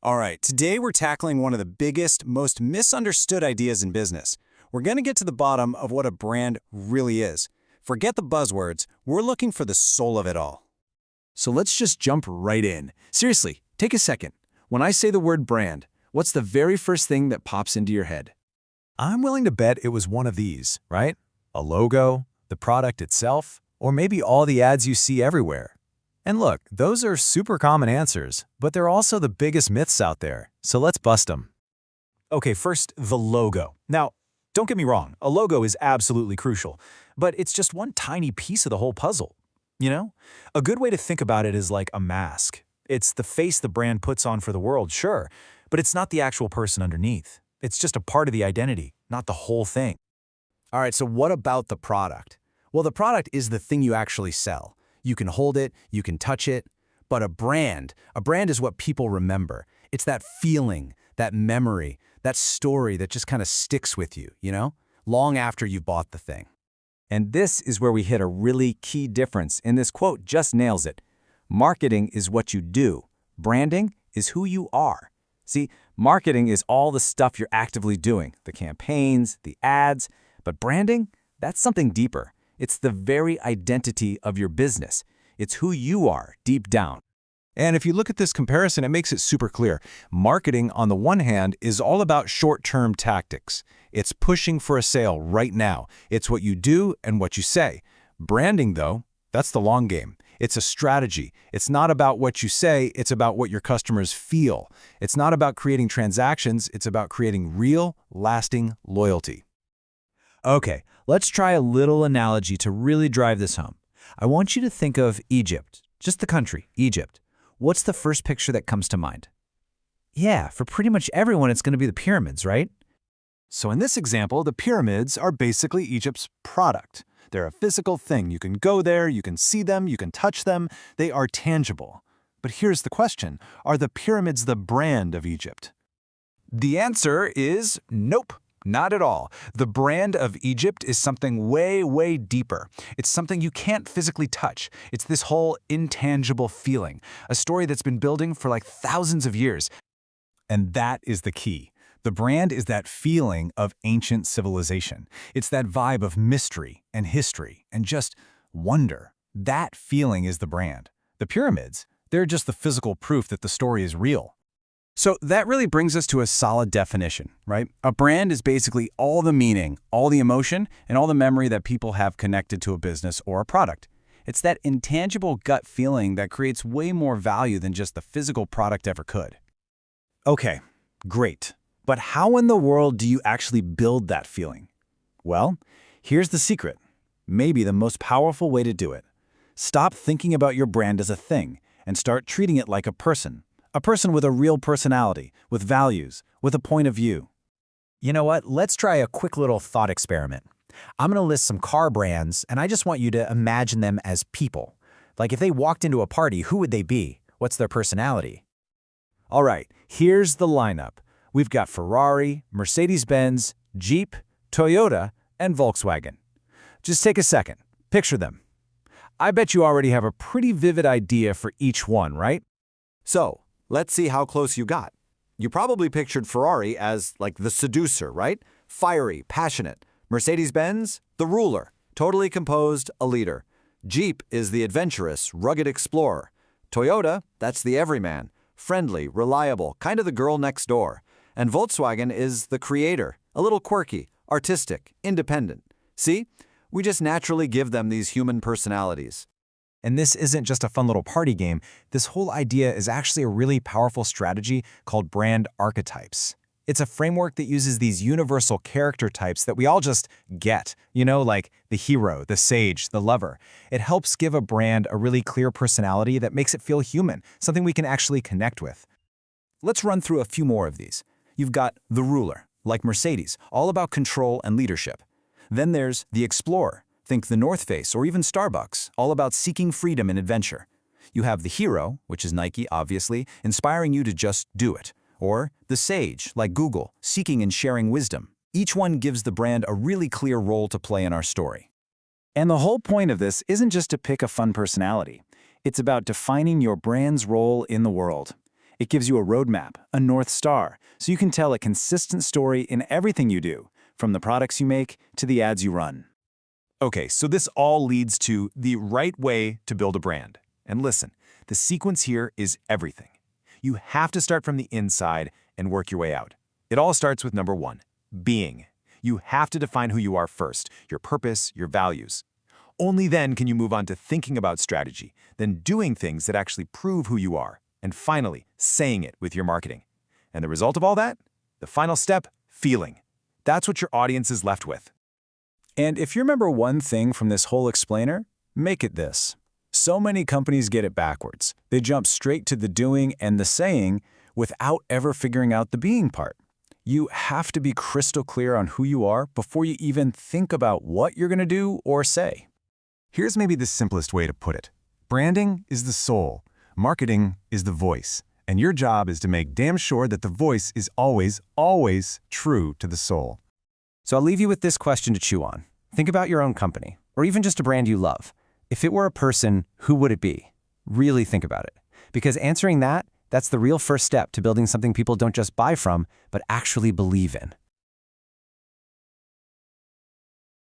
All right, today we're tackling one of the biggest, most misunderstood ideas in business. We're going to get to the bottom of what a brand really is. Forget the buzzwords, we're looking for the soul of it all. So let's just jump right in. Seriously, take a second. When I say the word brand, what's the very first thing that pops into your head? I'm willing to bet it was one of these, right? A logo, the product itself, or maybe all the ads you see everywhere. And look, those are super common answers, but they're also the biggest myths out there, so let's bust them. Okay, first, the logo. Now, don't get me wrong, a logo is absolutely crucial, but it's just one tiny piece of the whole puzzle. You know? A good way to think about it is like a mask. It's the face the brand puts on for the world, sure, but it's not the actual person underneath. It's just a part of the identity, not the whole thing. All right, so what about the product? Well, the product is the thing you actually sell. You can hold it, you can touch it, but a brand is what people remember. It's that feeling, that memory, that story that just kind of sticks with you, long after you've bought the thing. And this is where we hit a really key difference, and this quote just nails it. Marketing is what you do. Branding is who you are. See, marketing is all the stuff you're actively doing, the campaigns, the ads, but branding, that's something deeper. It's the very identity of your business. It's who you are deep down. And if you look at this comparison, it makes it super clear. Marketing, on the one hand, is all about short-term tactics. It's pushing for a sale right now. It's what you do and what you say. Branding, though, that's the long game. It's a strategy. It's not about what you say, it's about what your customers feel. It's not about creating transactions, it's about creating real, lasting loyalty. Okay, let's try a little analogy to really drive this home. I want you to think of Egypt, just the country, Egypt. What's the first picture that comes to mind? Yeah, for pretty much everyone, it's going to be the pyramids, right? So in this example, the pyramids are basically Egypt's product. They're a physical thing. You can go there, you can see them, you can touch them. They are tangible. But here's the question. Are the pyramids the brand of Egypt? The answer is nope. Not at all. The brand of Egypt is something way, way deeper. It's something you can't physically touch. It's this whole intangible feeling, a story that's been building for like thousands of years. And that is the key. The brand is that feeling of ancient civilization. It's that vibe of mystery and history and just wonder. That feeling is the brand. The pyramids, they're just the physical proof that the story is real. So that really brings us to a solid definition, right? A brand is basically all the meaning, all the emotion, and all the memory that people have connected to a business or a product. It's that intangible gut feeling that creates way more value than just the physical product ever could. Okay, great. But how in the world do you actually build that feeling? Well, here's the secret. Maybe the most powerful way to do it. Stop thinking about your brand as a thing and start treating it like a person. A person with a real personality, with values, with a point of view. You know what? Let's try a quick little thought experiment. I'm going to list some car brands, and I just want you to imagine them as people. Like if they walked into a party, who would they be? What's their personality? All right, here's the lineup. We've got Ferrari, Mercedes-Benz, Jeep, Toyota, and Volkswagen. Just take a second. Picture them. I bet you already have a pretty vivid idea for each one, right? So, let's see how close you got. You probably pictured Ferrari as like the seducer, right? Fiery, passionate. Mercedes-Benz, the ruler, totally composed, a leader. Jeep is the adventurous, rugged explorer. Toyota, that's the everyman, friendly, reliable, kind of the girl next door. And Volkswagen is the creator, a little quirky, artistic, independent. See? We just naturally give them these human personalities. And this isn't just a fun little party game. This whole idea is actually a really powerful strategy called brand archetypes. It's a framework that uses these universal character types that we all just get, like the hero, the sage, the lover. It helps give a brand a really clear personality that makes it feel human, something we can actually connect with. Let's run through a few more of these. You've got the ruler, like Mercedes, all about control and leadership. Then there's the explorer. Think the North Face or even Starbucks, all about seeking freedom and adventure. You have the hero, which is Nike, obviously, inspiring you to just do it. Or the sage, like Google, seeking and sharing wisdom. Each one gives the brand a really clear role to play in our story. And the whole point of this isn't just to pick a fun personality. It's about defining your brand's role in the world. It gives you a roadmap, a North Star, so you can tell a consistent story in everything you do, from the products you make to the ads you run. Okay, so this all leads to the right way to build a brand. And listen, the sequence here is everything. You have to start from the inside and work your way out. It all starts with number 1, being. You have to define who you are first, your purpose, your values. Only then can you move on to thinking about strategy, then doing things that actually prove who you are, and finally, saying it with your marketing. And the result of all that? The final step, feeling. That's what your audience is left with. And if you remember one thing from this whole explainer, make it this. So many companies get it backwards. They jump straight to the doing and the saying without ever figuring out the being part. You have to be crystal clear on who you are before you even think about what you're going to do or say. Here's maybe the simplest way to put it. Branding is the soul. Marketing is the voice. And your job is to make damn sure that the voice is always, always true to the soul. So I'll leave you with this question to chew on. Think about your own company, or even just a brand you love. If it were a person, who would it be? Really think about it. Because answering that, that's the real first step to building something people don't just buy from, but actually believe in.